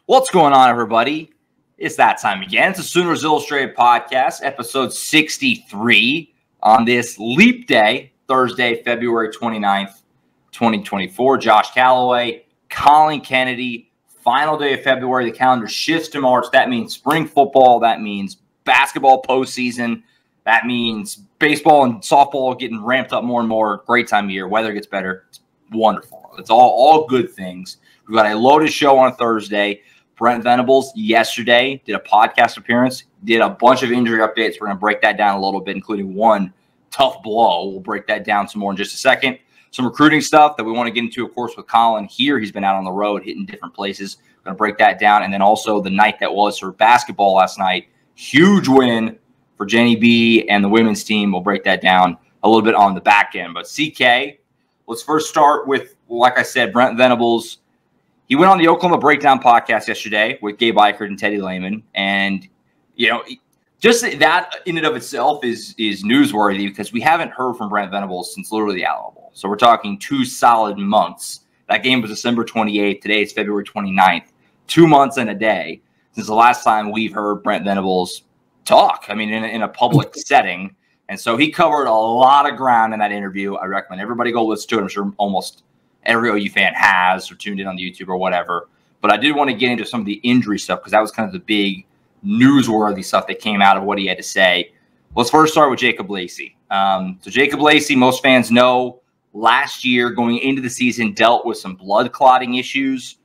What's going on, everybody? It's that time again. It's the Sooners Illustrated Podcast, episode 63 on this leap day, Thursday, February 29th, 2024. Josh Callaway, Collin Kennedy, final day of February. The calendar shifts to March. That means spring football. That means basketball postseason. That means baseball and softball getting ramped up more and more. Great time of year. Weather gets better. It's wonderful. It's all good things. We've got a loaded show on Thursday. Brent Venables yesterday did a podcast appearance, did a bunch of injury updates. We're going to break that down a little bit, including one tough blow. We'll break that down some more in just a second. Some recruiting stuff that we want to get into, of course, with Collin here. He's been out on the road, hitting different places. We're going to break that down. And then also the night that was for basketball last night. Huge win for Jenny B and the women's team. We'll break that down a little bit on the back end. But CK, let's first start with, like I said, Brent Venables. He went on the Oklahoma Breakdown podcast yesterday with Gabe Eichert and Teddy Lehman. And, you know, just that in and of itself is newsworthy because we haven't heard from Brent Venables since literally the Alamo Bowl. So we're talking 2 solid months. That game was December 28th. Today it's February 29th. 2 months and a day since the last time we've heard Brent Venables talk. I mean, in a public setting. And so he covered a lot of ground in that interview. I recommend everybody go listen to it. I'm sure almost every OU fan has or tuned in on YouTube or whatever. But I did want to get into some of the injury stuff because that was kind of the big newsworthy stuff that came out of what he had to say. Let's first start with Jacob Lacey. So Jacob Lacey, most fans know, last year going into the season dealt with some blood clotting issues.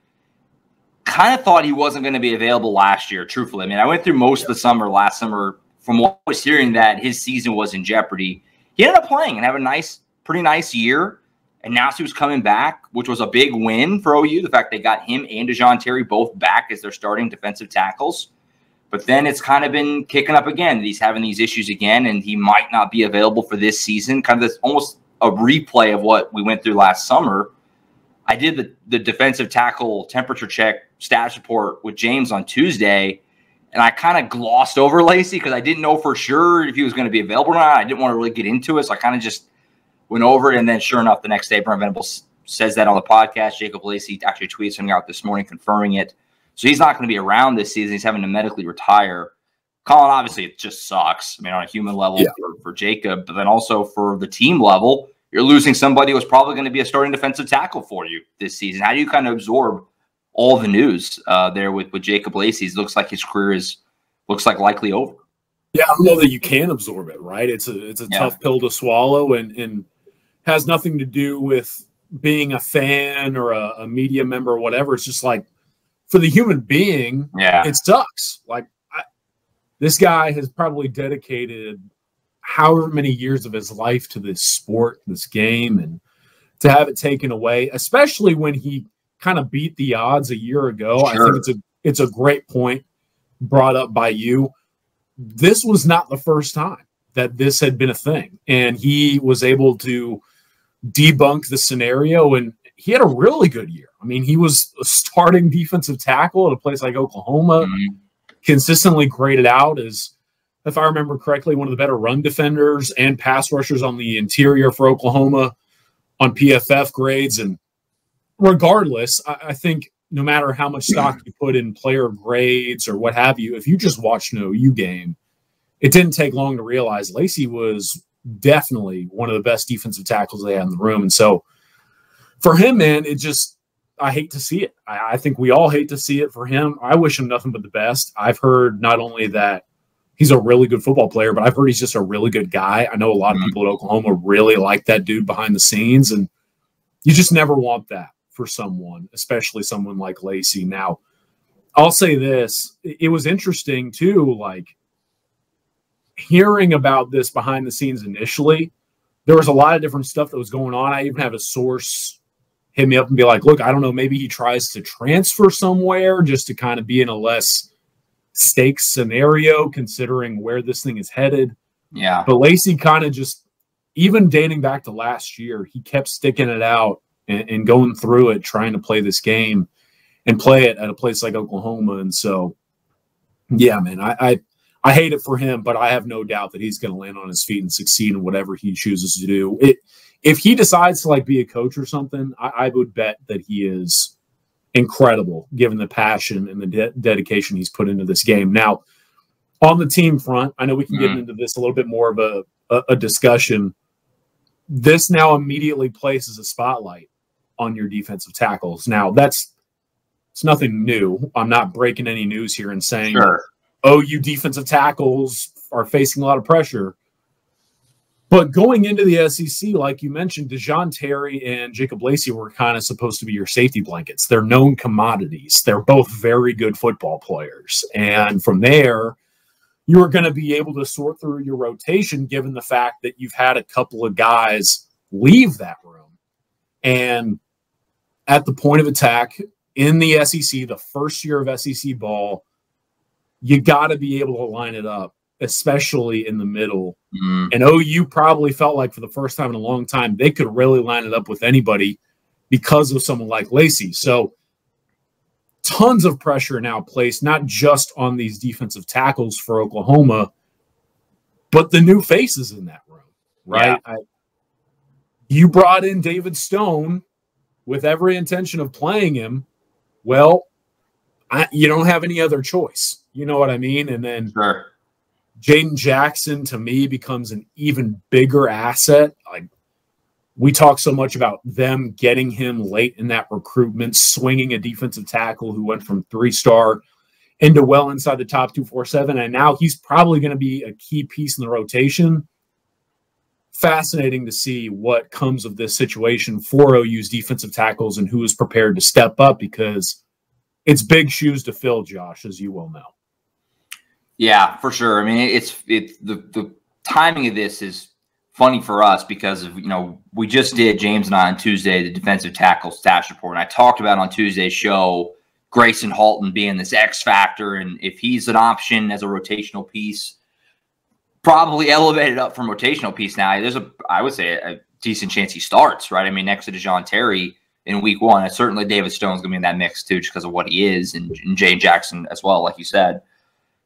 Kind of thought he wasn't going to be available last year, truthfully. I mean, I went through most of the summer last summer from what I was hearing that his season was in jeopardy. He ended up playing and having a pretty nice year. And now he was coming back, which was a big win for OU. The fact they got him and DeJoun Terry both back as their starting defensive tackles. But then it's kind of been kicking up again. He's having these issues again, and he might not be available for this season. Kind of this almost a replay of what we went through last summer. I did the defensive tackle temperature check status report with James on Tuesday, and I kind of glossed over Lacey because I didn't know for sure if he was going to be available or not. I didn't want to really get into it, so I kind of just went over it, and then sure enough, the next day, Brent Venables says that on the podcast. Jacob Lacey actually tweeted something out this morning confirming it. So he's not going to be around this season. He's having to medically retire. Collin, obviously, it just sucks. I mean, on a human level for Jacob, but then also for the team level, you're losing somebody who was probably going to be a starting defensive tackle for you this season. How do you kind of absorb all the news there with Jacob Lacey? It looks like his career looks like likely over. Yeah, I don't know that you can absorb it, right? It's a tough pill to swallow, and has nothing to do with being a fan or a media member or whatever. It's just like for the human being, it sucks. Like this guy has probably dedicated however many years of his life to this sport, this game, and to have it taken away, especially when he kind of beat the odds a year ago. Sure. I think it's a great point brought up by you. This was not the first time that this had been a thing, and he was able to debunk the scenario, and he had a really good year. I mean, he was a starting defensive tackle at a place like Oklahoma, consistently graded out as, if I remember correctly, one of the better run defenders and pass rushers on the interior for Oklahoma on PFF grades. And regardless, I think no matter how much stock you put in player grades or what have you, if you just watched an OU game, it didn't take long to realize Lacey was definitely one of the best defensive tackles they had in the room. And so for him, man, I hate to see it. I think we all hate to see it for him. I wish him nothing but the best. I've heard not only that he's a really good football player, but I've heard he's just a really good guy. I know a lot of people at Oklahoma really like that dude behind the scenes, and you just never want that for someone, especially someone like Lacey. Now, I'll say this. It was interesting too, like, hearing about this behind the scenes initially. There was a lot of different stuff that was going on. I even have a source hit me up and be like, look, I don't know, maybe he tries to transfer somewhere just to kind of be in a less stakes scenario considering where this thing is headed. Yeah. But Lacey kind of just, even dating back to last year, he kept sticking it out and going through it, trying to play this game and play it at a place like Oklahoma. And so, yeah, man, I hate it for him, but I have no doubt that he's going to land on his feet and succeed in whatever he chooses to do. If he decides to like be a coach or something, I would bet that he is incredible given the passion and the dedication he's put into this game. Now, on the team front, I know we can get into this a little bit more of a discussion. This now immediately places a spotlight on your defensive tackles. Now, it's nothing new. I'm not breaking any news here and saying OU defensive tackles are facing a lot of pressure. But going into the SEC, like you mentioned, Dejon Terry and Jacob Lacey were kind of supposed to be your safety blankets. They're known commodities. They're both very good football players. And from there, you're going to be able to sort through your rotation given the fact that you've had a couple of guys leave that room. And at the point of attack in the SEC, the first year of SEC ball, you got to be able to line it up, especially in the middle. And OU probably felt like for the first time in a long time, they could really line it up with anybody because of someone like Lacey. So tons of pressure now placed, not just on these defensive tackles for Oklahoma, but the new faces in that room, right? Yeah. You brought in David Stone with every intention of playing him. Well, you don't have any other choice. You know what I mean? And then Jaden Jackson, to me, becomes an even bigger asset. Like, we talk so much about them getting him late in that recruitment, swinging a defensive tackle who went from 3-star into well inside the top 247, and now he's probably going to be a key piece in the rotation. Fascinating to see what comes of this situation for OU's defensive tackles and who is prepared to step up, because it's big shoes to fill, Josh, as you well know. Yeah, for sure. I mean, the timing of this is funny for us because of, we just did, James and I, on Tuesday, the defensive tackle stats report. And I talked about on Tuesday's show, Grayson Halton being this X factor. And if he's an option as a rotational piece, probably elevated up from rotational piece now. There's I would say a decent chance he starts, right? I mean, next to Dejon Terry in week one. And certainly David Stone's going to be in that mix too, just because of what he is, and Jane Jackson as well, like you said.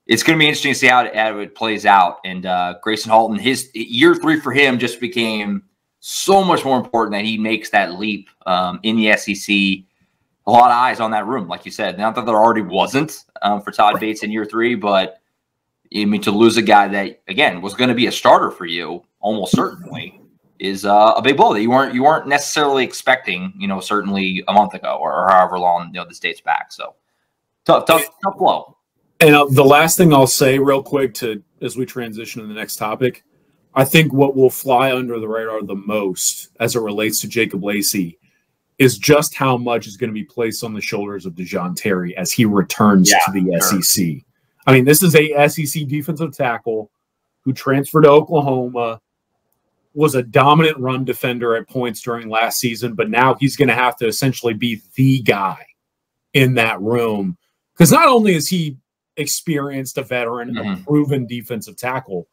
It's going to be interesting to see how it plays out. And Grayson Halton, his year 3 for him just became so much more important that he makes that leap in the SEC. A lot of eyes on that room, like you said. Not that there already wasn't for Todd Bates in year 3, but I mean, to lose a guy that, again, was going to be a starter for you almost certainly is a big blow that you weren't necessarily expecting, certainly a month ago or however long this dates back. So tough blow. And the last thing I'll say real quick as we transition to the next topic, I think what will fly under the radar the most as it relates to Jacob Lacey is just how much is going to be placed on the shoulders of Dejon Terry as he returns to the SEC. I mean, this is a SEC defensive tackle who transferred to Oklahoma, was a dominant run defender at points during last season, but now he's going to have to essentially be the guy in that room. Because not only is he experienced, a veteran, a proven defensive tackle,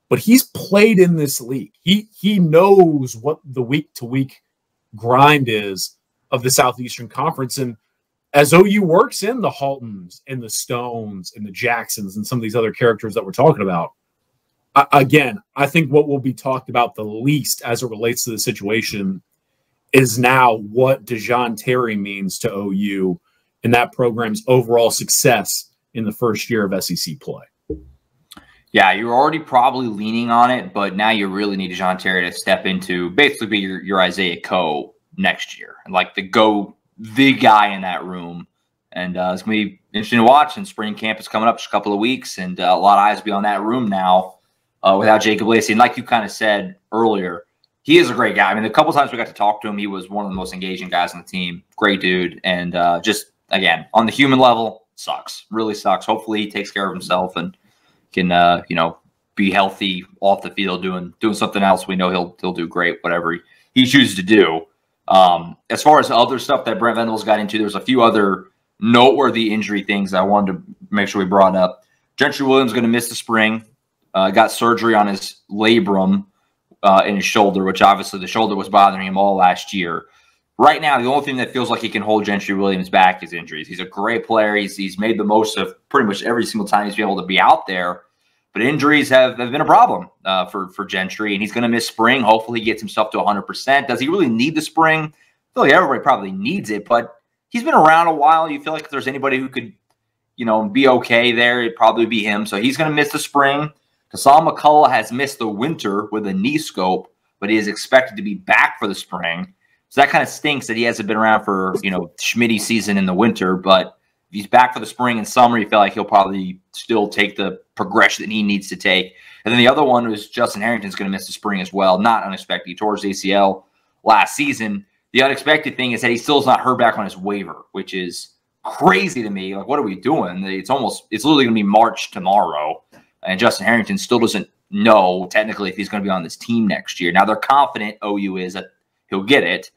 but he's played in this league. He knows what the week-to-week grind is of the Southeastern Conference. And as OU works in the Haltons and the Stones and the Jacksons and some of these other characters that we're talking about, I think what will be talked about the least as it relates to the situation is now what Dejon Terry means to OU and that program's overall success in the first year of SEC play. Yeah, you're already probably leaning on it, but now you really need Dejon Terry to step into basically be your Isaiah Coe next year, and like the guy in that room. And it's going to be interesting to watch. And spring camp is coming up just a couple of weeks, and a lot of eyes will be on that room now without Jacob Lacey. And like you kind of said earlier, he is a great guy. I mean, the couple times we got to talk to him, he was one of the most engaging guys on the team. Great dude. And just, again, on the human level, sucks. Really sucks. Hopefully he takes care of himself and can, be healthy off the field doing something else. We know he'll do great, whatever he chooses to do. As far as other stuff that Brent Venables got into, there's a few other noteworthy injury things I wanted to make sure we brought up. Gentry Williams going to miss the spring. Got surgery on his labrum in his shoulder, which obviously the shoulder was bothering him all last year. Right now, the only thing that feels like he can hold Gentry Williams back is injuries. He's a great player. He's made the most of pretty much every single time he's been able to be out there. But injuries have been a problem for Gentry, and he's going to miss spring. Hopefully he gets himself to 100%. Does he really need the spring? I feel like everybody probably needs it, but he's been around a while. You feel like if there's anybody who could, be okay there, it'd probably be him. So he's going to miss the spring. Hassan McCullough has missed the winter with a knee scope, but he is expected to be back for the spring. So that kind of stinks that he hasn't been around for, Schmitty season in the winter. But if he's back for the spring and summer, you feel like he'll probably still take the progression that he needs to take. And then the other one was Justin Harrington's going to miss the spring as well. Not unexpected. He tore his ACL last season. The unexpected thing is that he still is not heard back on his waiver, which is crazy to me. Like, what are we doing? It's literally going to be March tomorrow. And Justin Harrington still doesn't know technically if he's going to be on this team next year. Now they're confident, OU is, that he'll get it,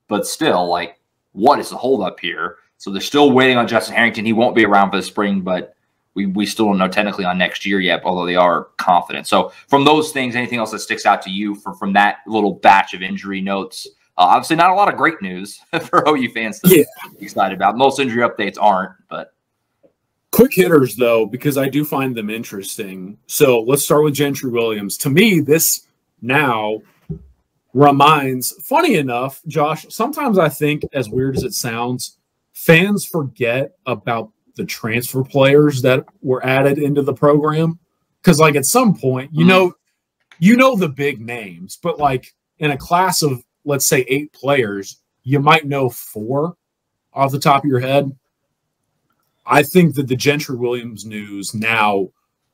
but still, like, what is the holdup here? So they're still waiting on Justin Harrington. He won't be around for the spring, but we still don't know technically on next year yet, although they are confident. So from those things, anything else that sticks out to you from that little batch of injury notes? Obviously, not a lot of great news for OU fans to be excited about. Most injury updates aren't, but. Quick hitters, though, because I do find them interesting. So let's start with Gentry Williams. To me, this now reminds, funny enough, Josh, sometimes I think, as weird as it sounds, fans forget about the transfer players that were added into the program. Because, like, at some point, you know the big names, but, like, in a class of, let's say, 8 players, you might know 4 off the top of your head. I think that the Gentry Williams news now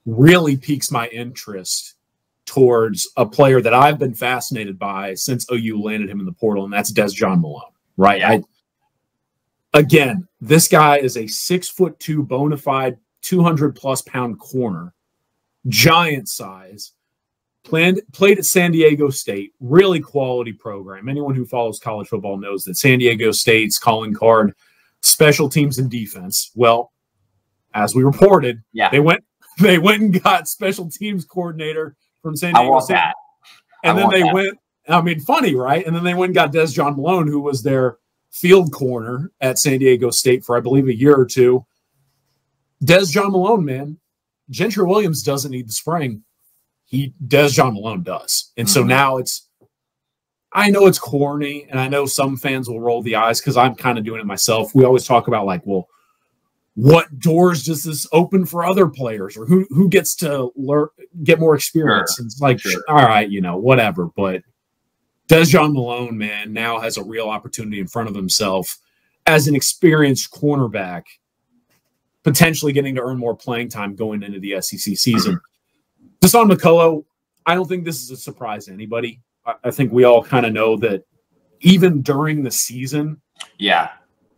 really piques my interest towards a player that I've been fascinated by since OU landed him in the portal, and that's Desjon Malone, right? Yeah. Again, this guy is a 6'2" bona fide 200+ pound corner, giant size. Played at San Diego State, really quality program. Anyone who follows college football knows that San Diego State's calling card, special teams and defense. Well, as we reported, they went and got special teams coordinator from San Diego State. That. And then they went, I mean, funny, right? And then they went and got Desjon Malone, who was their field corner at San Diego State for, I believe, a year or two. Desjon Malone, man. Gentry Williams doesn't need the spring. Desjon Malone does. And so now I know it's corny, and I know some fans will roll the eyes because I'm kind of doing it myself. We always talk about, like, well, what doors does this open for other players, or who gets to get more experience? Sure. And it's like, all right, whatever. But Desjon Malone, man, now has a real opportunity in front of himself as an experienced cornerback, potentially getting to earn more playing time going into the SEC season. Hassan McCullough, I don't think this is a surprise to anybody. I think we all kind of know that even during the season,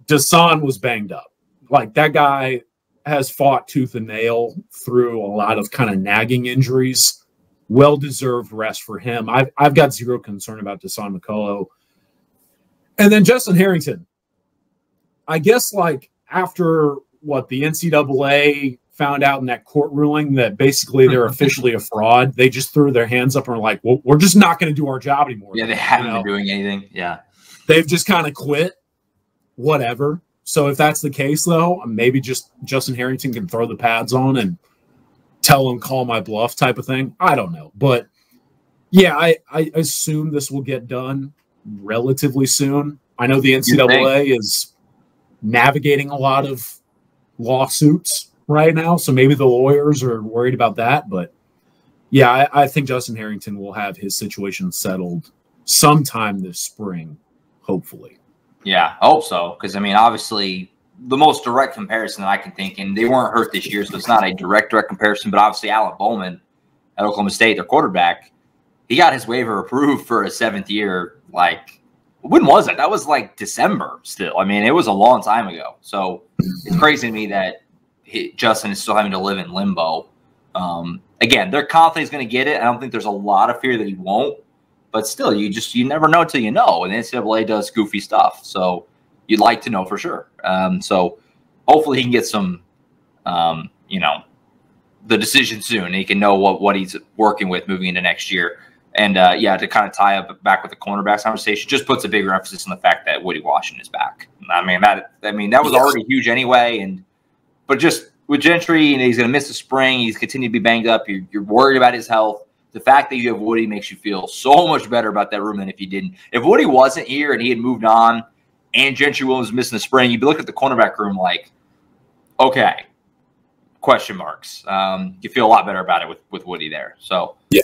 Deshaun was banged up. Like, that guy has fought tooth and nail through a lot of kind of nagging injuries. Well-deserved rest for him. I've got zero concern about Deshaun McCullough. And then Justin Harrington. I guess, like, after the NCAA found out in that court ruling that basically they're officially a fraud, they just threw their hands up and were like, well, we're just not going to do our job anymore. Yeah, they haven't been doing anything. Yeah. They've just kind of quit. Whatever. So if that's the case, though, maybe just Justin Harrington can throw the pads on and tell him, call my bluff type of thing. I don't know. But, yeah, I assume this will get done relatively soon. I know the NCAA is navigating a lot of lawsuits right now, so maybe the lawyers are worried about that. But, yeah, I think Justin Harrington will have his situation settled sometime this spring, hopefully. Yeah, I hope so. Because, I mean, obviously, the most direct comparison that I can think, and they weren't hurt this year, so it's not a direct comparison, but obviously Alec Bowman at Oklahoma State, their quarterback, he got his waiver approved for a 7th year. Like, when was it? That was like December still. I mean, it was a long time ago. So it's crazy to me that Justin is still having to live in limbo. Again, they're confident he's going to get it. I don't think there's a lot of fear that he won't. But still, you never know until you know. And the NCAA does goofy stuff. So you'd like to know for sure. So hopefully he can get some, the decision soon. He can know what he's working with moving into next year. And, to kind of tie up back with the cornerbacks conversation, just puts a bigger emphasis on the fact that Woody Washington is back. I mean, that was already huge anyway. But just with Gentry, he's going to miss the spring. He's continued to be banged up. You're worried about his health. The fact that you have Woody makes you feel so much better about that room than if you didn't. If Woody wasn't here and he had moved on, and Gentry Williams missing the spring, you'd be looking at the cornerback room like, okay, question marks. You feel a lot better about it with Woody there. So yeah.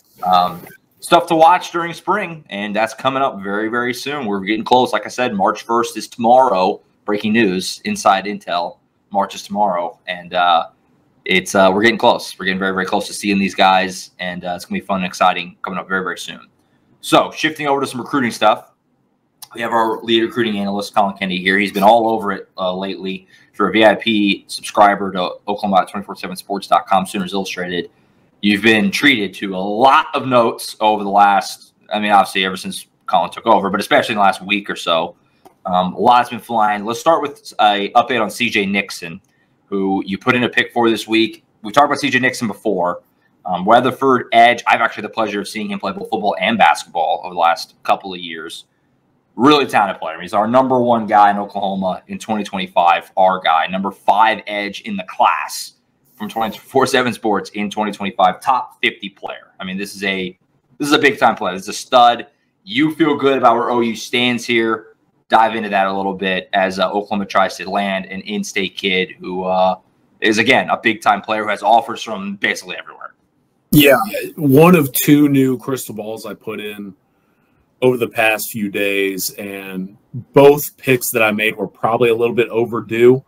Stuff to watch during spring, and that's coming up very, very soon. We're getting close. Like I said, March 1st is tomorrow. Breaking news, inside intel. March is tomorrow, and we're getting close. We're getting very, very close to seeing these guys, and it's going to be fun and exciting coming up very, very soon. So shifting over to some recruiting stuff, we have our lead recruiting analyst, Collin Kennedy, here. He's been all over it lately. If you're a VIP subscriber to Oklahoma247sports.com, Sooners Illustrated, you've been treated to a lot of notes over the last, obviously ever since Collin took over, but especially in the last week or so. A lot's been flying. Let's start with an update on CJ Nixon, who you put in a pick for this week. We talked about CJ Nixon before. Weatherford Edge, I've actually had the pleasure of seeing him play both football and basketball over the last couple of years. Really talented player. He's our number 1 guy in Oklahoma in 2025, our guy. Number 5 edge in the class from 24/7 Sports in 2025, top 50 player. This is a big-time player. This is a stud. You feel good about where OU stands here. Dive into that a little bit as Oklahoma tries to land an in-state kid who is, again, a big-time player who has offers from basically everywhere. Yeah, one of 2 new crystal balls I put in over the past few days, and both picks that I made were probably a little bit overdue.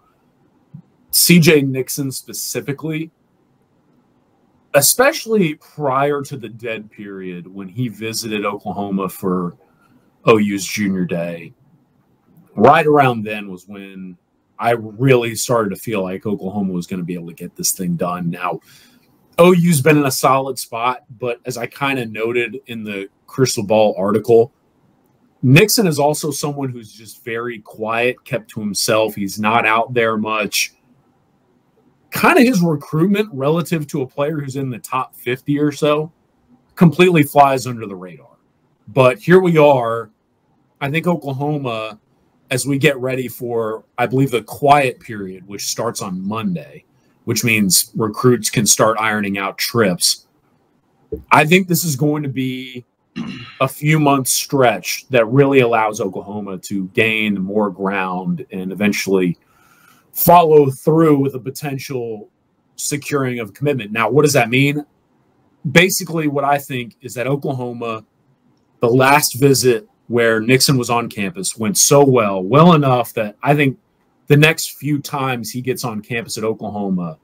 CJ Nixon specifically, especially prior to the dead period when he visited Oklahoma for OU's junior day, right around then was when I really started to feel like Oklahoma was going to be able to get this thing done. Now, OU's been in a solid spot, but as I kind of noted in the Crystal Ball article, Nixon is also someone who's just very quiet, kept to himself. He's not out there much. Kind of his recruitment relative to a player who's in the top 50 or so completely flies under the radar. But here we are. I think Oklahoma, as we get ready for, I believe, the quiet period, which starts on Monday, which means recruits can start ironing out trips. I think this is going to be a few months stretch that really allows Oklahoma to gain more ground and eventually follow through with a potential securing of commitment. Now, what does that mean? Basically, what I think is that Oklahoma, the last visit where Nixon was on campus, went so well enough that I think the next few times he gets on campus at Oklahoma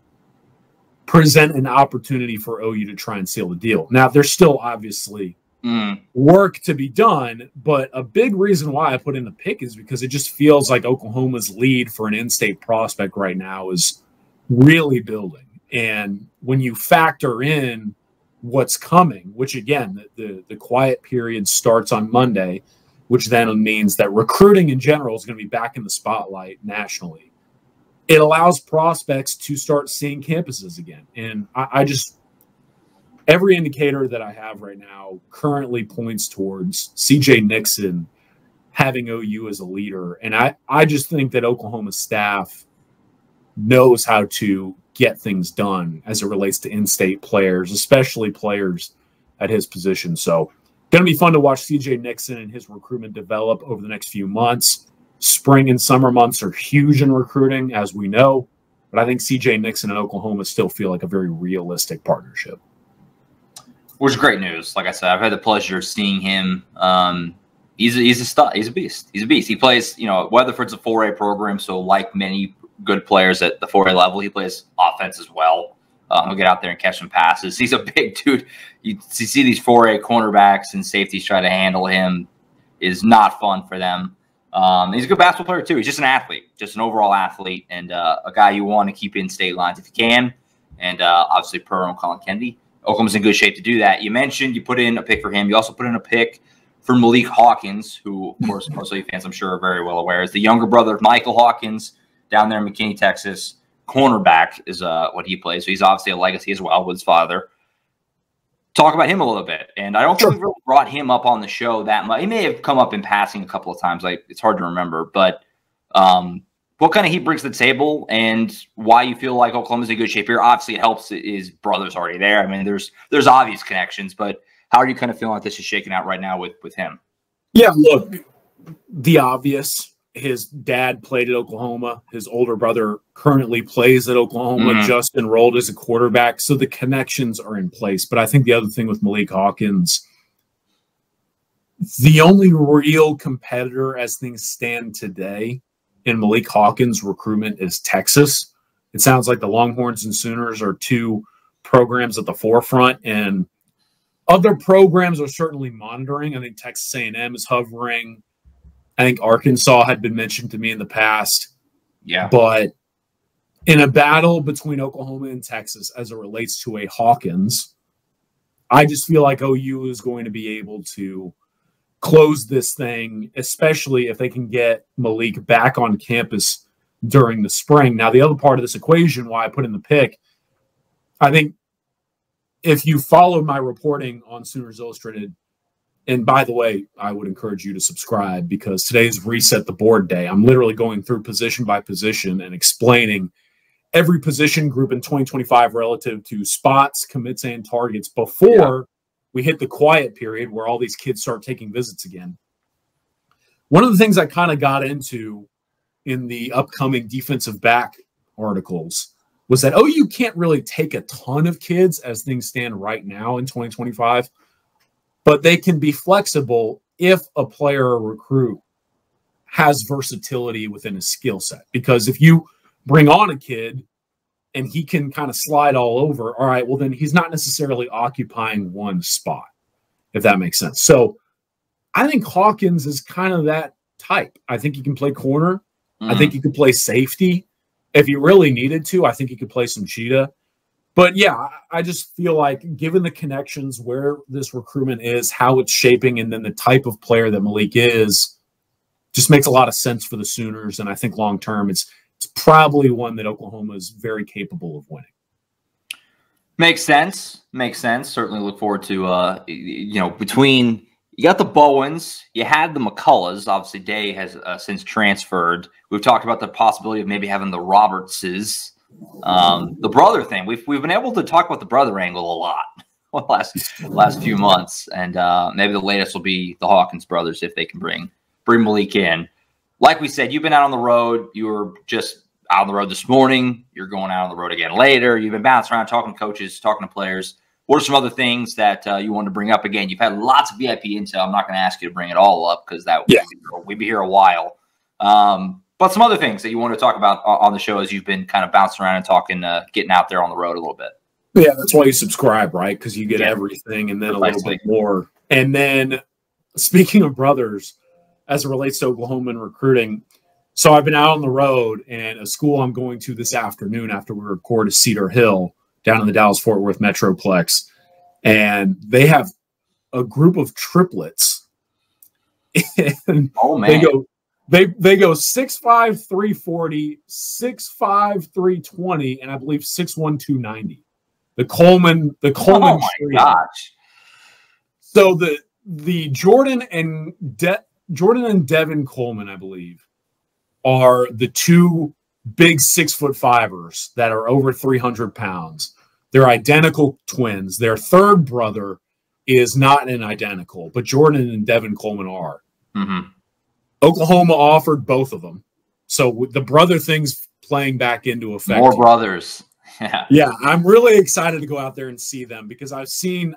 present an opportunity for OU to try and seal the deal. Now, there's still obviously work to be done, but a big reason why I put in the pick is because it just feels like Oklahoma's lead for an in-state prospect right now is really building. And when you factor in what's coming, which again, the quiet period starts on Monday, which then means that recruiting in general is going to be back in the spotlight nationally. It allows prospects to start seeing campuses again. And I just, every indicator that I have right now currently points towards CJ Nixon having OU as a leader. And I just think that Oklahoma staff knows how to get things done as it relates to in-state players, especially players at his position. So going to be fun to watch CJ Nixon and his recruitment develop over the next few months. Spring and summer months are huge in recruiting, as we know. But I think CJ Nixon and Oklahoma still feel like a very realistic partnership. Which is great news. Like I said, I've had the pleasure of seeing him. He's a stud. He's a beast. He's a beast. He plays, Weatherford's a 4A program, so like many good players at the 4A level, he plays offense as well. He'll get out there and catch some passes. He's a big dude. You see these 4A cornerbacks and safeties try to handle him. Is not fun for them. He's a good basketball player, too. He's just an athlete, just an overall athlete, and a guy you want to keep in state lines if you can. And obviously, per Collin Kennedy, Oklahoma's in good shape to do that. You mentioned you put in a pick for him. You also put in a pick for Malik Hawkins, who, of course, most of you fans, I'm sure, are very well aware, is the younger brother of Michael Hawkins down there in McKinney, Texas. Cornerback is what he plays. So he's obviously a legacy as well with his father. Talk about him a little bit. And I don't think we've really brought him up on the show that much. He may have come up in passing a couple of times. It's hard to remember. But what kind of he brings to the table and why you feel like Oklahoma's in good shape here? Obviously, it helps his brother's already there. I mean, there's obvious connections. But how are you kind of feeling like this is shaking out right now with him? Yeah, look, the obvious, his dad played at Oklahoma. His older brother currently plays at Oklahoma, just enrolled as a quarterback. So the connections are in place. But I think the other thing with Malik Hawkins, the only real competitor as things stand today in Malik Hawkins' recruitment is Texas. It sounds like the Longhorns and Sooners are two programs at the forefront, and other programs are certainly monitoring. I think Texas A&M is hovering. I think Arkansas had been mentioned to me in the past. Yeah. But in a battle between Oklahoma and Texas as it relates to a Hawkins, I just feel like OU is going to be able to close this thing, especially if they can get Malik back on campus during the spring. Now, the other part of this equation, why I put in the pick, I think if you followed my reporting on Sooners Illustrated, and by the way, I would encourage you to subscribe because today's Reset the Board day. I'm literally going through position by position and explaining every position group in 2025 relative to spots, commits, and targets before we hit the quiet period where all these kids start taking visits again. One of the things I kind of got into in the upcoming defensive back articles was that OU can't really take a ton of kids as things stand right now in 2025. But they can be flexible if a player or recruit has versatility within his skill set. Because if you bring on a kid and he can kind of slide all over, all right, well, then he's not necessarily occupying one spot, if that makes sense. So I think Hawkins is kind of that type. I think he can play corner. I think he could play safety. If he really needed to, I think he could play some cheetah. But, yeah, I just feel like given the connections, where this recruitment is, how it's shaping, and then the type of player that Malik is, just makes a lot of sense for the Sooners. And I think long-term it's probably one that Oklahoma is very capable of winning. Makes sense. Makes sense. Certainly look forward to, between – you got the Bowens, you had the McCulloughs. Obviously, Day has since transferred. We've talked about the possibility of maybe having the Robertses. The brother thing, we've been able to talk about the brother angle a lot last few months, and maybe the latest will be the Hawkins brothers if they can bring Malik in. Like we said, you've been out on the road. You were just out on the road this morning. You're going out on the road again later. You've been bouncing around, talking to coaches, talking to players. What are some other things that you wanted to bring up? Again, you've had lots of VIP intel. I'm not going to ask you to bring it all up because we'd be here a while. But some other things that you want to talk about on the show as you've been kind of bouncing around and talking, getting out there on the road a little bit. Yeah, that's why you subscribe, right? Because you get everything and then a little bit more. And then speaking of brothers, as it relates to Oklahoma and recruiting, so I've been out on the road, and a school I'm going to this afternoon after we record is Cedar Hill down in the Dallas-Fort Worth Metroplex. And they have a group of triplets. And oh, man. They go 6'5", 340, 6'5", 320, and I believe 6'1", 290. The Coleman. Oh my gosh! So the Jordan and Devin Coleman, I believe, are the two big 6'5"ers that are over 300 pounds. They're identical twins. Their third brother is not an identical, but Jordan and Devin Coleman are. Mm-hmm. Oklahoma offered both of them. So the brother thing's playing back into effect. More brothers. Yeah, I'm really excited to go out there and see them because I've seen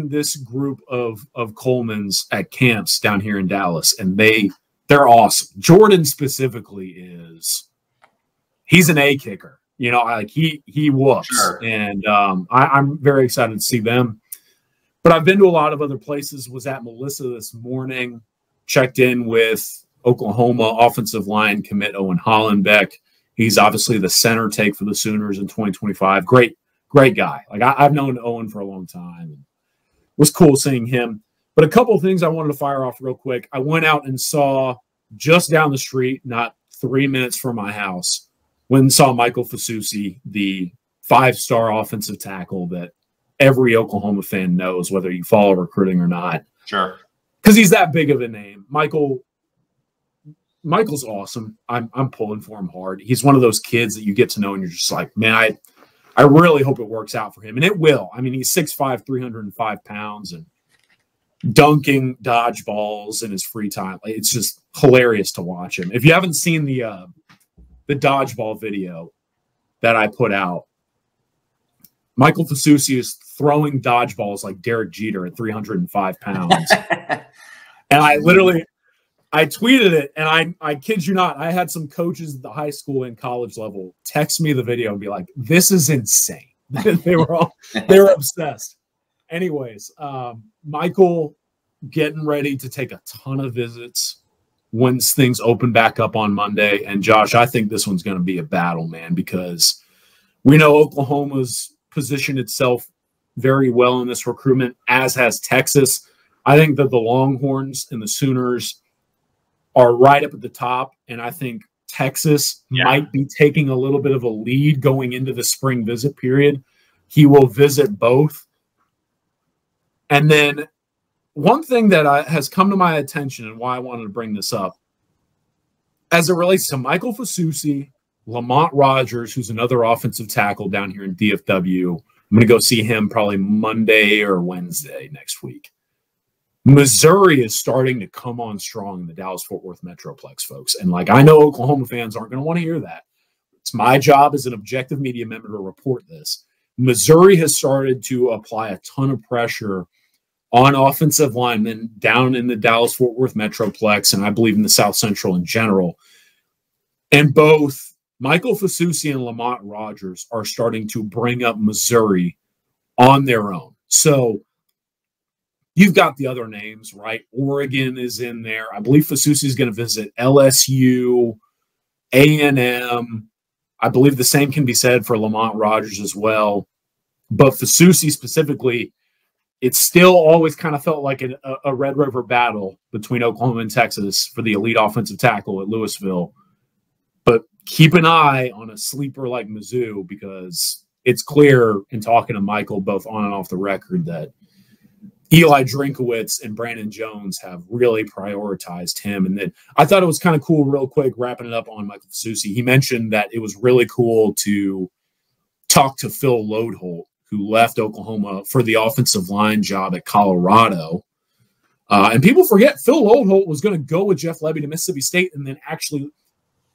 this group of Colemans at camps down here in Dallas, and they're awesome. Jordan specifically he's an A kicker. You know, like he whoops. Sure. And I'm very excited to see them. But I've been to a lot of other places. Was at Melissa this morning. Checked in with Oklahoma offensive line commit Owen Hollenbeck. He's obviously the center take for the Sooners in 2025. Great guy. Like I've known Owen for a long time. It was cool seeing him. But a couple of things I wanted to fire off real quick. I went out and saw just down the street, not 3 minutes from my house, went and saw Michael Fasusi, the 5-star offensive tackle that every Oklahoma fan knows, whether you follow recruiting or not. Sure. Because he's that big of a name. Michael's awesome. I'm pulling for him hard. He's one of those kids that you get to know and you're just like, man, I really hope it works out for him. And it will. I mean, he's 6'5", 305 pounds. And dunking dodgeballs in his free time. It's just hilarious to watch him. If you haven't seen the dodgeball video that I put out, Michael Fasusi is throwing dodgeballs like Derek Jeter at 305 pounds. And I tweeted it, and I kid you not, I had some coaches at the high school and college level text me the video and be like, this is insane. they were obsessed. Anyways, Michael getting ready to take a ton of visits once things open back up on Monday. And Josh, I think this one's going to be a battle, man, because we know Oklahoma's positioned itself very well in this recruitment, as has Texas. I think that the Longhorns and the Sooners are right up at the top, and I think Texas might be taking a little bit of a lead going into the spring visit period. He will visit both. And then one thing that has come to my attention and why I wanted to bring this up, as it relates to Michael Fasusi, Lamont Rogers, who's another offensive tackle down here in DFW. I'm going to go see him probably Monday or Wednesday next week. Missouri is starting to come on strong in the Dallas-Fort Worth Metroplex, folks. And, I know Oklahoma fans aren't going to want to hear that. It's my job as an objective media member to report this. Missouri has started to apply a ton of pressure on offensive linemen down in the Dallas-Fort Worth Metroplex, and I believe in the South Central in general. And both Michael Fasusi and Lamont Rogers are starting to bring up Missouri on their own. So you've got the other names, right? Oregon is in there. I believe Fasusi is going to visit LSU, A&M. I believe the same can be said for Lamont Rogers as well. But Fasusi specifically, it still always kind of felt like a Red River battle between Oklahoma and Texas for the elite offensive tackle at Louisville. But keep an eye on a sleeper like Mizzou, because it's clear in talking to Michael both on and off the record that Eli Drinkowitz and Brandon Jones have really prioritized him. And then I thought it was kind of cool, real quick, wrapping it up on Michael Fasusi. He mentioned that it was really cool to talk to Phil Lodeholt, who left Oklahoma for the offensive line job at Colorado. And people forget Phil Lodeholt was going to go with Jeff Lebby to Mississippi State and then actually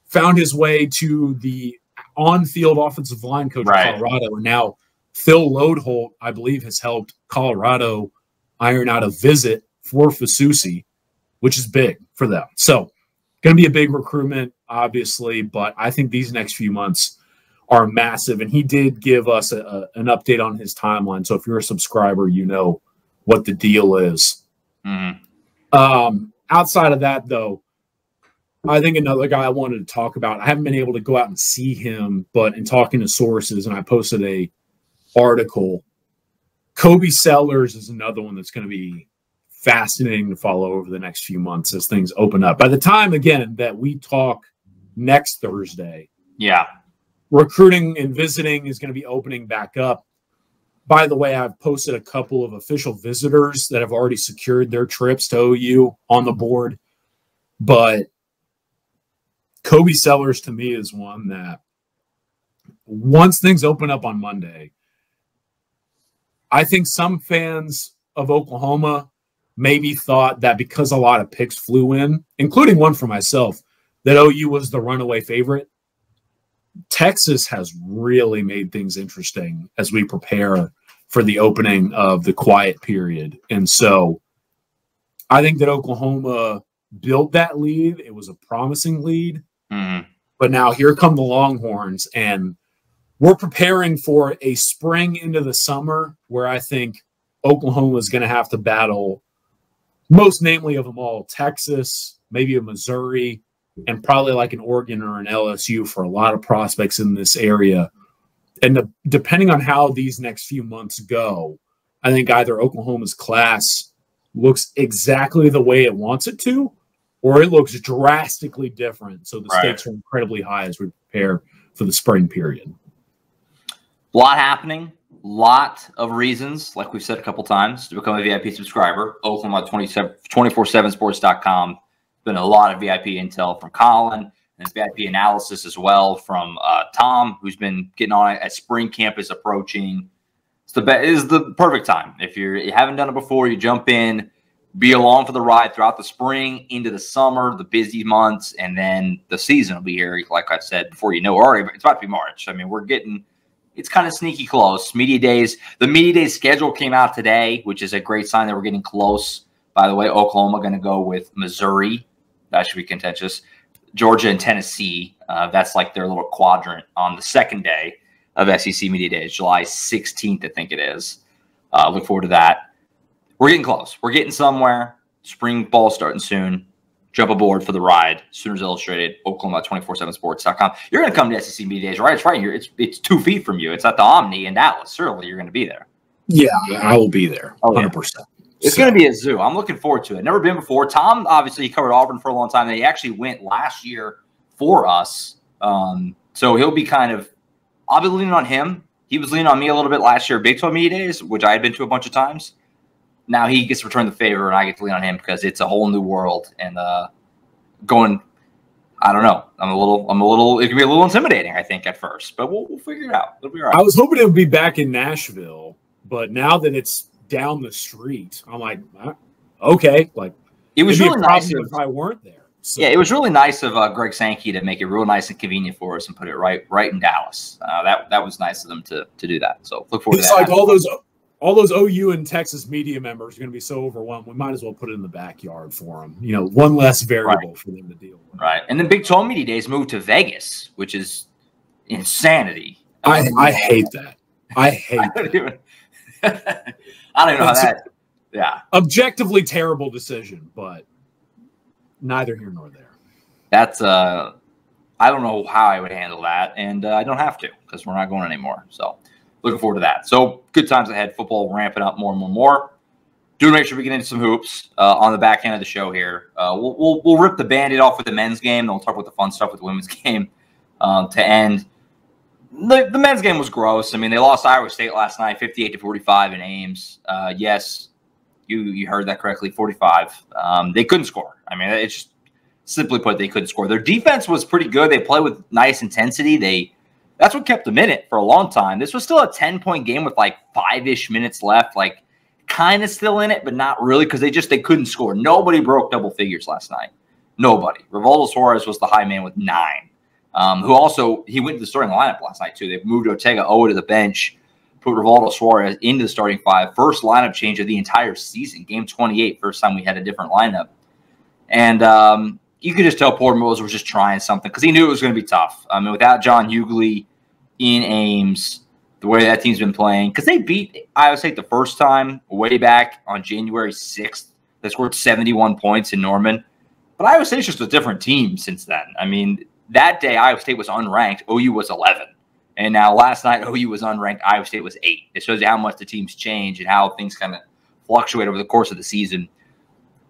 found his way to the on-field offensive line coach of Colorado. And now Phil Lodeholt, I believe, has helped Colorado iron out a visit for Fasusi, which is big for them. So going to be a big recruitment, obviously, but I think these next few months are massive. And he did give us an update on his timeline. So if you're a subscriber, you know what the deal is. Outside of that, though, I think another guy I wanted to talk about, I haven't been able to go out and see him, but in talking to sources, and I posted a article, Kobe Sellers is another one that's going to be fascinating to follow over the next few months as things open up. By the time, again, that we talk next Thursday, recruiting and visiting is going to be opening back up. By the way, I've posted a couple of official visitors that have already secured their trips to OU on the board. But Kobe Sellers, to me, is one that once things open up on Monday, I think some fans of Oklahoma maybe thought that because a lot of picks flew in, including one for myself, that OU was the runaway favorite. Texas has really made things interesting as we prepare for the opening of the quiet period. And so I think that Oklahoma built that lead. It was a promising lead. But now here come the Longhorns, and we're preparing for a spring into the summer where I think Oklahoma is going to have to battle, most namely of them all, Texas, maybe a Missouri, and probably like an Oregon or an LSU for a lot of prospects in this area. And depending on how these next few months go, I think either Oklahoma's class looks exactly the way it wants it to, or it looks drastically different. So the stakes are incredibly high as we prepare for the spring period. A lot happening, lot of reasons, like we've said a couple times, to become a VIP subscriber. Oklahoma 247sports.com. Been a lot of VIP intel from Collin and VIP analysis as well from Tom, who's been getting on it as spring camp is approaching. It is the perfect time. If you haven't done it before, you jump in. be along for the ride throughout the spring, into the summer, the busy months, and then the season will be here, like I said, before you know it. Already, it's about to be March. I mean, it's kind of sneaky close. Media days, the media day schedule came out today, which is a great sign that we're getting close. By the way, Oklahoma going to go with Missouri. That should be contentious. Georgia and Tennessee. That's like their little quadrant on the second day of SEC Media Days, July 16th, I think it is. Look forward to that. We're getting close. We're getting somewhere. Spring ball starting soon. Jump aboard for the ride. Sooners Illustrated, Oklahoma 247sports.com. You're going to come to SEC Media Days, right? It's right here. It's 2 feet from you. It's at the Omni in Dallas. Certainly, you're going to be there. Yeah, I will be there. 100%. Yeah. It's going to be a zoo. I'm looking forward to it. Never been before. Tom, obviously, he covered Auburn for a long time. And he actually went last year for us. So he'll be I'll be leaning on him. He was leaning on me a little bit last year, Big 12 Media Days, which I had been to a bunch of times. Now he gets to return the favor, and I get to lean on him because it's a whole new world. And I don't know. It can be a little intimidating, I think, at first. But we'll figure it out. It'll be all right. I was hoping it would be back in Nashville, but now that it's down the street, I'm like, okay. Like, it was really nice if I weren't there. So. Yeah, it was really nice of Greg Sankey to make it real nice and convenient for us and put it right in Dallas. That was nice of them to do that. So look forward to that. It's like all those OU and Texas media members are going to be so overwhelmed. We might as well put it in the backyard for them. One less variable for them to deal with. Right. And then Big 12 Media Days moved to Vegas, which is insanity. I hate that. I hate that. I don't even know how that. Yeah. Objectively terrible decision, but neither here nor there. That's I don't know how I would handle that, and I don't have to because we're not going anymore. So looking forward to that. So good times ahead. Football ramping up more and more and more. Do make sure we get into some hoops on the back end of the show here. We'll rip the Band-Aid off with the men's game, then we'll talk about the fun stuff with the women's game to end. The men's game was gross. I mean, they lost Iowa State last night, 58-45 in Ames. Yes, you heard that correctly, 45. They couldn't score. I mean, it's just simply put, they couldn't score. Their defense was pretty good. They played with nice intensity. That's what kept them in it for a long time. This was still a 10-point game with like 5-ish minutes left, like kind of still in it, but not really because they couldn't score. Nobody broke double figures last night. Nobody. Rivaldo Suarez was the high man with 9. He went to the starting lineup last night too. They moved Ortega Owa to the bench, put Rivaldo Suarez into the starting 5. First lineup change of the entire season. Game 28, first time we had a different lineup. And you could just tell Porter Mose was just trying something because he knew it was going to be tough. I mean, without John Hughley in Ames, the way that team's been playing, because they beat Iowa State the first time way back on January 6th. They scored 71 points in Norman. But Iowa State's just a different team since then. I mean, that day Iowa State was unranked. OU was 11. And now last night OU was unranked. Iowa State was 8. It shows you how much the teams change and how things kind of fluctuate over the course of the season.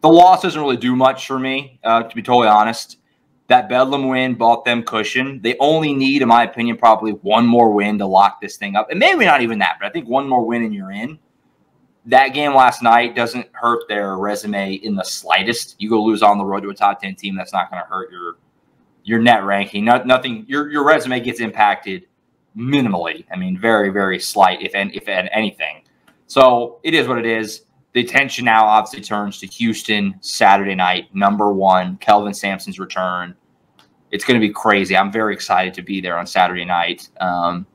The loss doesn't really do much for me, to be totally honest. That Bedlam win bought them cushion. They only need, in my opinion, probably one more win to lock this thing up. And maybe not even that, but I think one more win and you're in. That game last night doesn't hurt their resume in the slightest. You go lose on the road to a top 10 team, that's not going to hurt your net ranking. Nothing. Your resume gets impacted minimally. I mean, very, very slight, if anything. So it is what it is. The attention now obviously turns to Houston Saturday night, number 1, Kelvin Sampson's return. It's going to be crazy. I'm very excited to be there on Saturday night. But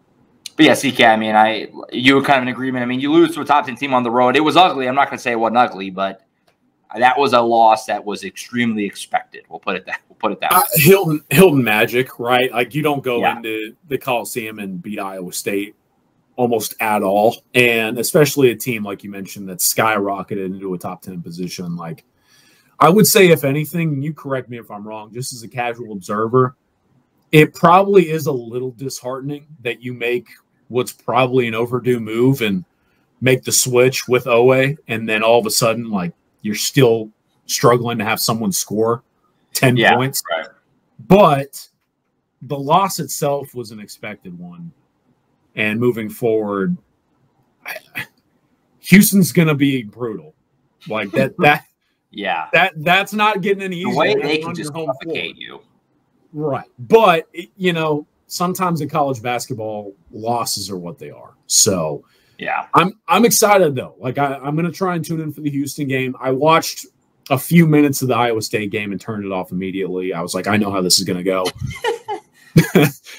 yeah, CK, I mean, you were kind of in agreement. I mean, you lose to a top 10 team on the road. It was ugly. I'm not going to say it wasn't ugly, but that was a loss that was extremely expected. We'll put it that way. Hilton Magic, right? Like you don't go into the Coliseum and beat Iowa State almost at all, and especially a team like you mentioned that skyrocketed into a top 10 position. Like I would say, if anything, you correct me if I'm wrong, just as a casual observer, it probably is a little disheartening that you make what's probably an overdue move and make the switch with Owe, and then all of a sudden, like you're still struggling to have someone score 10 points. Right. But the loss itself was an expected one. And moving forward, Houston's going to be brutal. Like that. Yeah. That's not getting any easier. The way they can just suffocate you. Right. But, sometimes in college basketball, losses are what they are. So Yeah. I'm excited though. Like I'm going to try and tune in for the Houston game. I watched a few minutes of the Iowa State game and turned it off immediately. I was like, I know how this is going to go.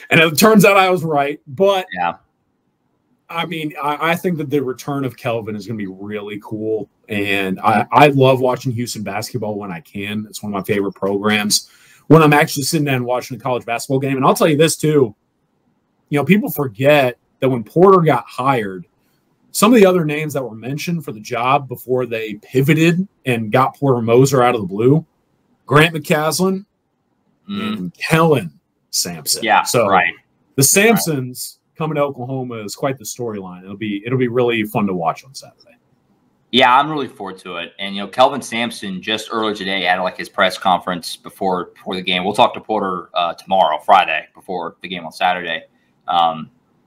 And it turns out I was right. But yeah, I mean, I think that the return of Kelvin is going to be really cool. And I love watching Houston basketball when I can. It's one of my favorite programs. When I'm actually sitting down and watching a college basketball game. And I'll tell you this too, people forget that when Porter got hired, some of the other names that were mentioned for the job before they pivoted and got Porter Moser out of the blue, Grant McCaslin and Kellen Sampson. Yeah, so right. The Sampsons coming to Oklahoma is quite the storyline. It'll be really fun to watch on Saturday. Yeah, I'm really forward to it. And Kelvin Sampson just earlier today had like his press conference before the game. We'll talk to Porter tomorrow, Friday, before the game on Saturday.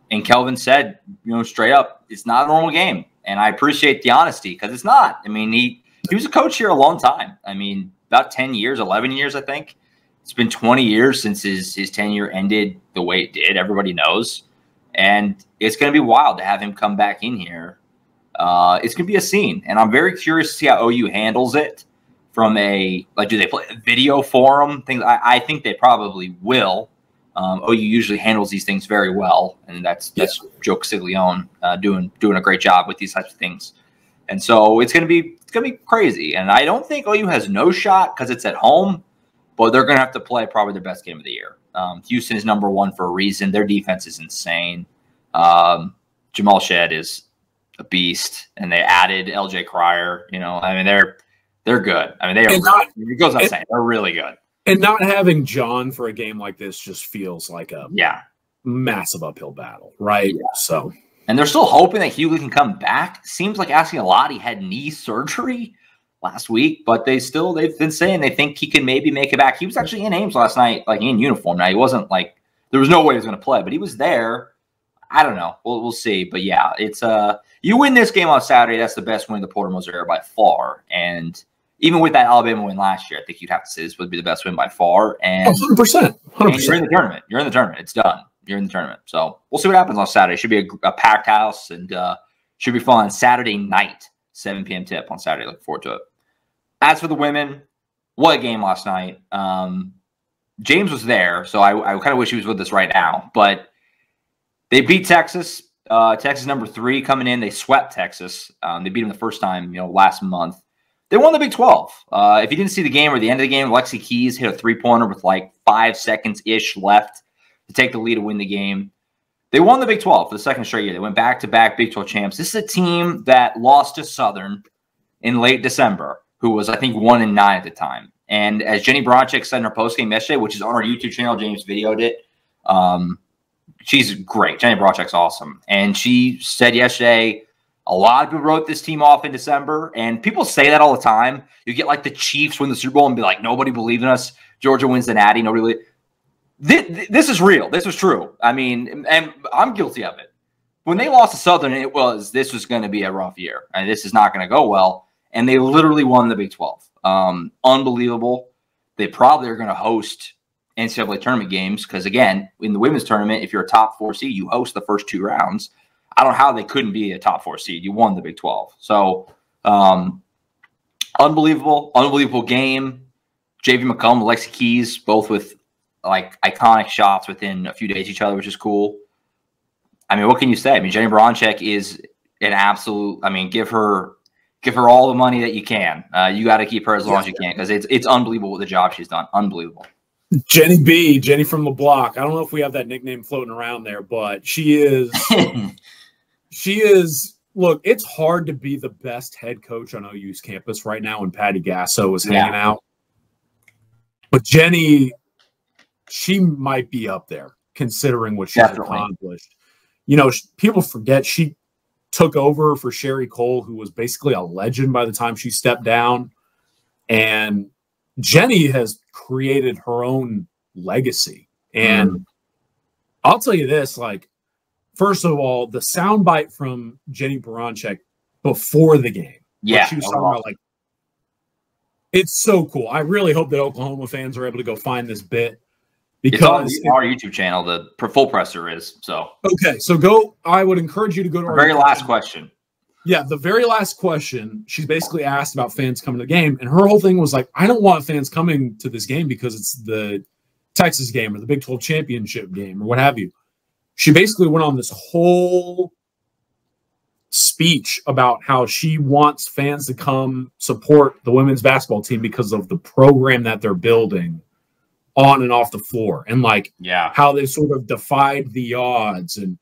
And Kelvin said, straight up, it's not a normal game. And I appreciate the honesty because it's not. I mean, he was a coach here a long time. I mean, about 10 years, 11 years, I think. It's been 20 years since his tenure ended the way it did. Everybody knows. And it's going to be wild to have him come back in here. It's going to be a scene. And I'm very curious to see how OU handles it from do they play a video forum? Things I think they probably will. OU usually handles these things very well, and that's Joe Castiglione doing a great job with these types of things. And so it's gonna be crazy. And I don't think OU has no shot because it's at home, but they're gonna have to play probably their best game of the year. Houston is #1 for a reason. Their defense is insane. Jamal Shed is a beast, and they added LJ Cryer. I mean they're good. I mean it goes without saying they're really good. And not having John for a game like this just feels like a massive uphill battle, right? Yeah. So, and they're still hoping that Hughley can come back. Seems like asking a lot. He had knee surgery last week, but they've been saying they think he can maybe make it back. He was actually in Ames last night, like in uniform. Now he wasn't like there was no way he was going to play, but he was there. I don't know. We'll see. But yeah, it's you win this game on Saturday. That's the best win of the Porter Moser era by far, and even with that Alabama win last year, I think you'd have to say this would be the best win by far. And 100%. You're in the tournament. You're in the tournament. It's done. You're in the tournament. So we'll see what happens on Saturday. Should be a packed house and should be fun. Saturday night, 7 p.m. tip on Saturday. Looking forward to it. As for the women, what a game last night. James was there, so I kind of wish he was with us right now. But they beat Texas. Texas #3 coming in. They swept Texas. They beat them the first time, last month. They won the Big 12. If you didn't see the game or the end of the game, Lexi Keys hit a 3-pointer with like 5 seconds-ish left to take the lead and win the game. They won the Big 12 for the second straight year. They went back-to-back Big 12 champs. This is a team that lost to Southern in late December, who was, I think, 1-9 at the time. And as Jenny Bronchick said in her postgame yesterday, which is on our YouTube channel, James videoed it, she's great. Jenny Bronchick's awesome. And she said yesterday, a lot of people wrote this team off in December, and people say that all the time. You get like the Chiefs win the Super Bowl and be like, nobody believed in us. Georgia wins the Natty. Nobody. This is real. This was true. I mean, and I'm guilty of it. When they lost to Southern, this was going to be a rough year, and this is not going to go well. And they literally won the Big 12. Unbelievable. They probably are going to host NCAA tournament games because, again, in the women's tournament, if you're a top 4 seed, you host the first 2 rounds. I don't know how they couldn't be a top 4 seed. You won the Big 12. So, unbelievable game. JV McCollum, Lexi Keys, both with like iconic shots within a few days of each other, which is cool. I mean, what can you say? I mean, Jenny Bronchick is an absolute. I mean, give her all the money that you can. You got to keep her as long as you can because it's unbelievable what the job she's done. Unbelievable. Jenny from the block. I don't know if we have that nickname floating around there, but she is. She is. Look, it's hard to be the best head coach on OU's campus right now when Patty Gasso is hanging out. But Jenny, she might be up there considering what she's accomplished. People forget she took over for Sherry Cole, who was basically a legend by the time she stepped down. And Jenny has created her own legacy. And I'll tell you this, first of all, the soundbite from Jenny Bronchick before the game. Yeah. She was talking about, it's so cool. I really hope that Oklahoma fans are able to go find this bit. Because it's on our YouTube channel, the full presser is. So okay, so I would encourage you to go to our very last question. Yeah, the very last question, she's basically asked about fans coming to the game, and her whole thing was like, I don't want fans coming to this game because it's the Texas game or the Big 12 championship game or what have you. She basically went on this whole speech about how she wants fans to come support the women's basketball team because of the program that they're building on and off the floor, and like how they sort of defied the odds and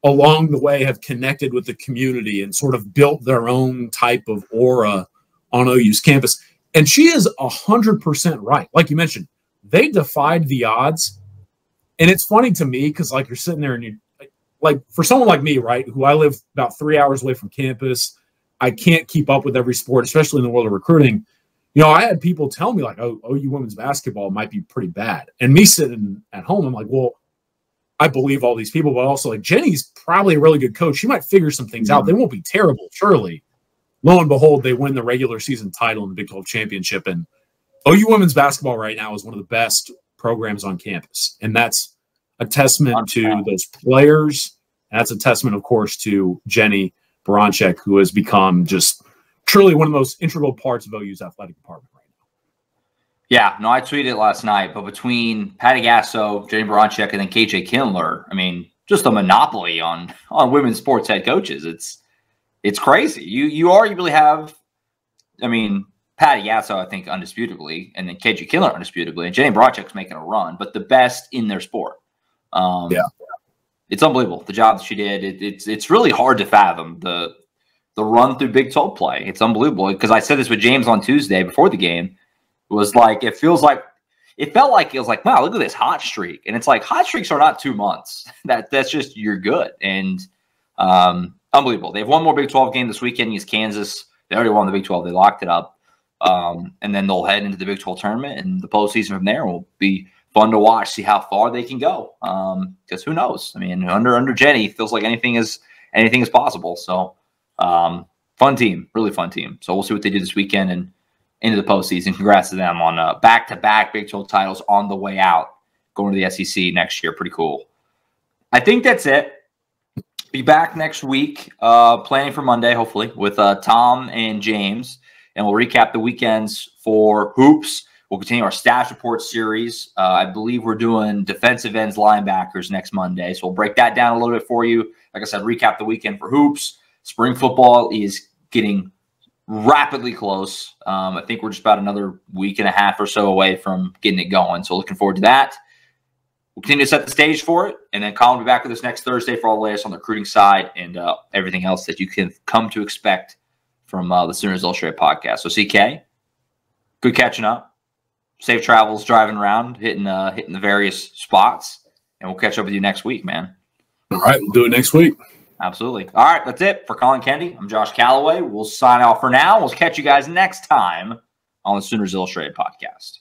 along the way have connected with the community and sort of built their own type of aura on OU's campus. And she is 100% right. Like you mentioned, they defied the odds. And it's funny to me because like you're sitting there and you like for someone like me, right, who I live about 3 hours away from campus, I can't keep up with every sport, especially in the world of recruiting. You know, I had people tell me like, oh, OU women's basketball might be pretty bad. And me sitting at home, I'm like, well, I believe all these people, but also like Jenny's probably a really good coach. She might figure some things out. They won't be terrible, surely. Lo and behold, they win the regular season title in the Big 12 championship. And OU women's basketball right now is one of the best programs on campus. And that's a testament to those players. And that's a testament, of course, to Jenny Baranczyk, who has become just truly one of the most integral parts of OU's athletic department right now. Yeah, no, I tweeted it last night, but between Patty Gasso, Jenny Baranczyk, and then KJ Kindler, I mean, just a monopoly on women's sports head coaches. It's crazy. You arguably have, I mean, Patty Gasso, I think, undisputably, and then KJ Kindler undisputably, and Jenny Baranczyk's making a run, but the best in their sport. It's unbelievable the job that she did. It's really hard to fathom the run through Big 12 play. It's unbelievable because I said this with James on Tuesday before the game. It was like it felt like it was like, wow, look at this hot streak. And it's like hot streaks are not 2 months. That's just you're good. And unbelievable. They have one more Big 12 game this weekend against Kansas. They already won the Big 12. They locked it up. And then they'll head into the Big 12 tournament, and the postseason from there will be fun to watch, see how far they can go. Because who knows? I mean, under Jenny, it feels like anything is possible. So fun team, really fun team. So we'll see what they do this weekend and into the postseason. Congrats to them on back-to-back Big 12 titles on the way out, going to the SEC next year. Pretty cool. I think that's it. Be back next week, planning for Monday, hopefully, with Tom and James, and we'll recap the weekends for hoops. We'll continue our staff report series. I believe we're doing defensive ends, linebackers next Monday, so we'll break that down a little bit for you. Like I said, recap the weekend for hoops. Spring football is getting rapidly close. I think we're just about another week and a half or so away from getting it going, so looking forward to that. We'll continue to set the stage for it, and then Collin will be back with us next Thursday for all the latest on the recruiting side and everything else that you can come to expect from the Sooners Illustrated podcast. So, CK, good catching up. Safe travels driving around, hitting the various spots, and we'll catch up with you next week, man. All right, we'll do it next week. Absolutely. All right, that's it for Collin Kennedy. I'm Josh Callaway. We'll sign off for now. We'll catch you guys next time on the Sooners Illustrated podcast.